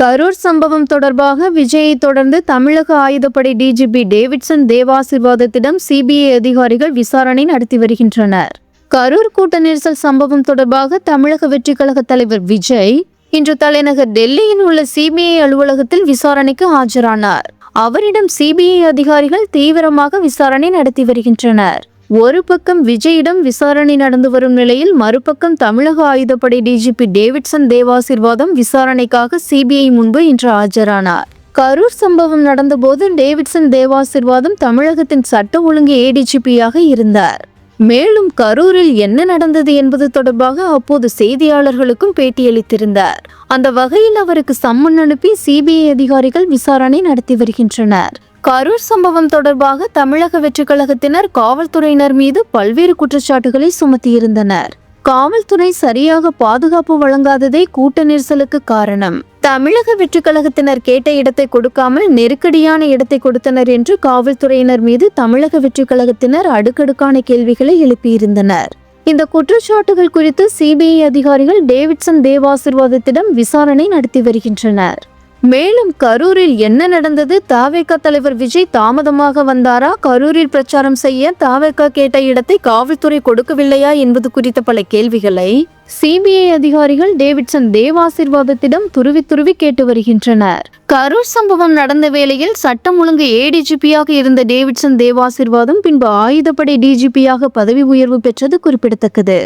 கரூர் சம்பவம் தொடர்பாக விஜயை தொடர்ந்து தமிழக ஆயுதப்படை டிஜிபி டேவிட்சன் தேவாசீர்வாதத்திடம் சிபிஐ அதிகாரிகள் விசாரணை நடத்தி வருகின்றனர். கரூர் கூட்ட நெரிசல் சம்பவம் தொடர்பாக தமிழக வெற்றி கழக தலைவர் விஜய் இன்று தலைநகர் டெல்லியில் உள்ள சிபிஐ அலுவலகத்தில் விசாரணைக்கு ஆஜரானார். அவரிடம் சிபிஐ அதிகாரிகள் தீவிரமாக விசாரணை நடத்தி வருகின்றனர். ஒரு பக்கம் விஜயிடம் விசாரணை நடந்து வரும் நிலையில் மறுபக்கம் தமிழக ஆயுதப்படை டிஜிபி டேவிட்சன் தேவாசீர்வாதம் விசாரணைக்காக சிபிஐ முன்பு இன்று ஆஜரானார். கரூர் சம்பவம் நடந்தபோது டேவிட்சன் தேவாசீர்வாதம் தமிழகத்தின் சட்ட ஒழுங்கு ஏடிஜிபியாக இருந்தார். மேலும் கரூரில் என்ன நடந்தது என்பது தொடர்பாக அப்போது செய்தியாளர்களுக்கும் பேட்டியளித்திருந்தார். அந்த வகையில் அவருக்கு சம்மன் அனுப்பி சிபிஐ அதிகாரிகள் விசாரணை நடத்தி வருகின்றனர். கரூர் சம்பவம் தொடர்பாக தமிழக வெற்றி கழகத்தினர் காவல்துறையினர் மீது பல்வேறு குற்றச்சாட்டுகளை சுமத்தியிருந்தனர். காவல்துறை சரியாக பாதுகாப்பு வழங்காததே கூட்ட நெரிசலுக்கு காரணம். தமிழக வெற்றி கழகத்தினர் கேட்ட இடத்தை கொடுக்காமல் நெருக்கடியான இடத்தை கொடுத்தனர் என்று காவல்துறையினர் மீது தமிழக வெற்றி கழகத்தினர் அடுக்கடுக்கான கேள்விகளை எழுப்பியிருந்தனர். இந்த குற்றச்சாட்டுகள் குறித்து சிபிஐ அதிகாரிகள் டேவிட்சன் தேவாசீர்வாதத்திடம் விசாரணை நடத்தி வருகின்றனர். மேலும் கரூரில் என்ன நடந்தது? தவேக தலைவர் விஜய் தாமதமாக வந்தாரா? கரூரில் பிரச்சாரம் செய்ய தவேக கேட்ட இடத்தை காவல்துறை கொடுக்கவில்லையா என்பது குறித்த பல கேள்விகளை சிபிஐ அதிகாரிகள் டேவிட்சன் தேவாசீர்வாதத்திடம் துருவி கேட்டு வருகின்றனர். கரூர் சம்பவம் நடந்த வேளையில் சட்டம் ஒழுங்கு ஏடிஜிபியாக இருந்த டேவிட்சன் தேவாசீர்வாதம் பின்பு ஆயுதப்படை டிஜிபியாக பதவி உயர்வு பெற்றது குறிப்பிடத்தக்கது.